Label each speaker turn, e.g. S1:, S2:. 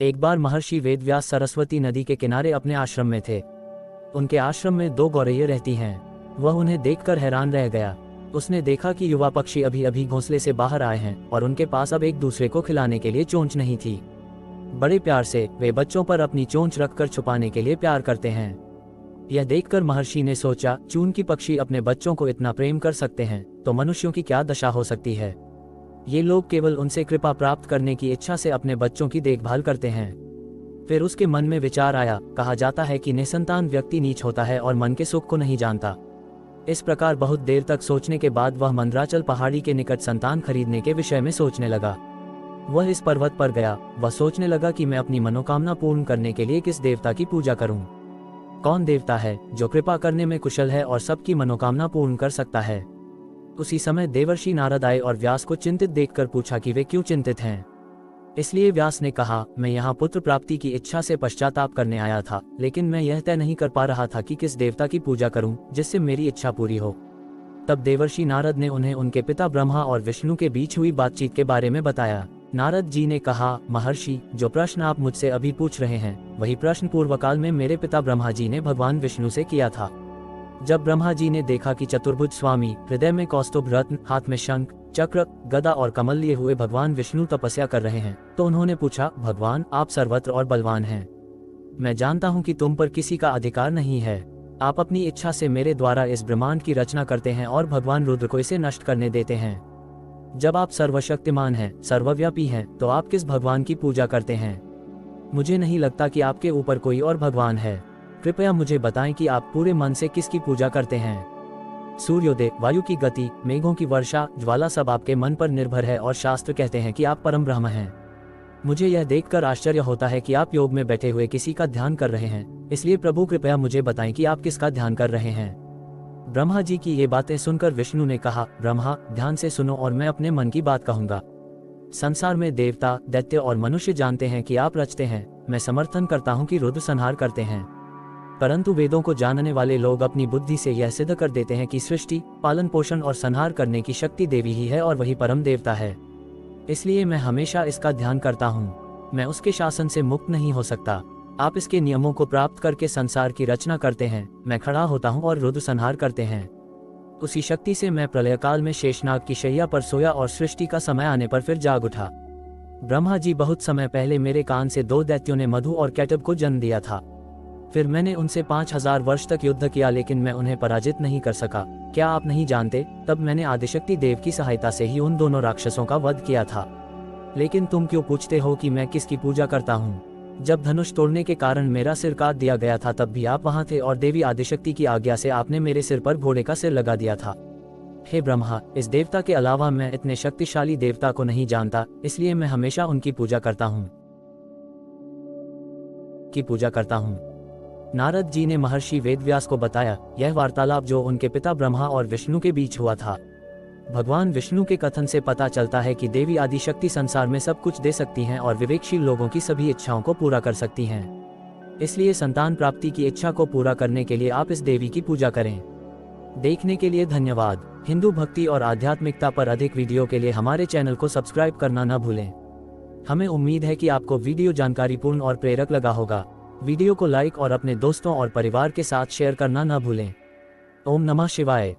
S1: एक बार महर्षि वेदव्यास सरस्वती नदी के किनारे अपने आश्रम में थे। उनके आश्रम में 2 गौरैया रहती हैं। वह उन्हें देखकर हैरान रह गया। उसने देखा कि युवा पक्षी अभी अभी घोंसले से बाहर आए हैं और उनके पास अब एक दूसरे को खिलाने के लिए चोंच नहीं थी। बड़े प्यार से वे बच्चों पर अपनी चोंच रखकर छुपाने के लिए प्यार करते हैं। यह देखकर महर्षि ने सोचा, चूंकि पक्षी अपने बच्चों को इतना प्रेम कर सकते हैं तो मनुष्यों की क्या दशा हो सकती है। ये लोग केवल उनसे कृपा प्राप्त करने की इच्छा से अपने बच्चों की देखभाल करते हैं। फिर उसके मन में विचार आया, कहा जाता है कि निसंतान व्यक्ति नीच होता है और मन के सुख को नहीं जानता। इस प्रकार बहुत देर तक सोचने के बाद वह मंदराचल पहाड़ी के निकट संतान खरीदने के विषय में सोचने लगा। वह इस पर्वत पर गया। वह सोचने लगा कि मैं अपनी मनोकामना पूर्ण करने के लिए किस देवता की पूजा करूं। कौन देवता है जो कृपा करने में कुशल है और सबकी मनोकामना पूर्ण कर सकता है। उसी समय देवर्षि नारद आए और व्यास को चिंतित देखकर पूछा कि वे क्यों चिंतित हैं। इसलिए व्यास ने कहा, मैं यहाँ पुत्र प्राप्ति की इच्छा से पश्चाताप करने आया था, लेकिन मैं यह तय नहीं कर पा रहा था कि किस देवता की पूजा करूं जिससे मेरी इच्छा पूरी हो। तब देवर्षि नारद ने उन्हें उनके पिता ब्रह्मा और विष्णु के बीच हुई बातचीत के बारे में बताया। नारद जी ने कहा, महर्षि, जो प्रश्न आप मुझसे अभी पूछ रहे हैं वही प्रश्न पूर्वकाल में मेरे पिता ब्रह्मा जी ने भगवान विष्णु से किया था। जब ब्रह्मा जी ने देखा कि चतुर्भुज स्वामी, हृदय में कौस्तुभ रत्न, हाथ में शंख, चक्र, गदा और कमल लिए हुए भगवान विष्णु तपस्या कर रहे हैं, तो उन्होंने पूछा, भगवान, आप सर्वत्र और बलवान हैं। मैं जानता हूं कि तुम पर किसी का अधिकार नहीं है। आप अपनी इच्छा से मेरे द्वारा इस ब्रह्मांड की रचना करते हैं और भगवान रुद्र को इसे नष्ट करने देते हैं। जब आप सर्वशक्तिमान हैं, सर्वव्यापी हैं, तो आप किस भगवान की पूजा करते हैं? मुझे नहीं लगता कि आपके ऊपर कोई और भगवान है। कृपया मुझे बताएं कि आप पूरे मन से किसकी पूजा करते हैं। सूर्योदय, वायु की गति, मेघों की वर्षा, ज्वाला सब आपके मन पर निर्भर है और शास्त्र कहते हैं कि आप परम ब्रह्म हैं। मुझे यह देखकर आश्चर्य होता है कि आप योग में बैठे हुए किसी का ध्यान कर रहे हैं। इसलिए प्रभु कृपया मुझे बताएं कि आप किसका ध्यान कर रहे हैं। ब्रह्मा जी की ये बातें सुनकर विष्णु ने कहा, ब्रह्मा, ध्यान से सुनो और मैं अपने मन की बात कहूंगा। संसार में देवता, दैत्य और मनुष्य जानते हैं कि आप रचते हैं। मैं समर्थन करता हूं कि रुद्र संहार करते हैं, परंतु वेदों को जानने वाले लोग अपनी बुद्धि से यह सिद्ध कर देते हैं कि सृष्टि, पालन पोषण और संहार करने की शक्ति देवी ही है और वही परम देवता है। इसलिए मैं हमेशा इसका ध्यान करता हूँ। मैं उसके शासन से मुक्त नहीं हो सकता। आप इसके नियमों को प्राप्त करके संसार की रचना करते हैं। मैं खड़ा होता हूँ और रुद्र संहार करते हैं। उसी शक्ति से मैं प्रलय काल में शेषनाग की शैया पर सोया और सृष्टि का समय आने पर फिर जाग उठा। ब्रह्मा जी, बहुत समय पहले मेरे कान से 2 दैत्यों ने मधु और कैटब को जन्म दिया था। फिर मैंने उनसे 5000 वर्ष तक युद्ध किया, लेकिन मैं उन्हें पराजित नहीं कर सका। क्या आप नहीं जानते, तब मैंने आदिशक्ति देव की सहायता से ही उन दोनों राक्षसों का वध किया था। लेकिन तुम क्यों पूछते हो कि मैं किसकी पूजा करता हूँ? जब धनुष तोड़ने के कारण मेरा सिर काट दिया गया था तब भी आप वहाँ थे और देवी आदिशक्ति की आज्ञा से आपने मेरे सिर पर घोड़े का सिर लगा दिया था। हे ब्रह्मा, इस देवता के अलावा मैं इतने शक्तिशाली देवता को नहीं जानता, इसलिए मैं हमेशा उनकी पूजा करता हूँ। नारद जी ने महर्षि वेदव्यास को बताया यह वार्तालाप जो उनके पिता ब्रह्मा और विष्णु के बीच हुआ था। भगवान विष्णु के कथन से पता चलता है कि देवी आदिशक्ति संसार में सब कुछ दे सकती हैं और विवेकशील लोगों की सभी इच्छाओं को पूरा कर सकती हैं। इसलिए संतान प्राप्ति की इच्छा को पूरा करने के लिए आप इस देवी की पूजा करें। देखने के लिए धन्यवाद। हिंदू भक्ति और आध्यात्मिकता पर अधिक वीडियो के लिए हमारे चैनल को सब्सक्राइब करना न भूलें। हमें उम्मीद है कि आपको वीडियो जानकारीपूर्ण और प्रेरक लगा होगा। वीडियो को लाइक और अपने दोस्तों और परिवार के साथ शेयर करना न भूलें। ओम नमः शिवाय।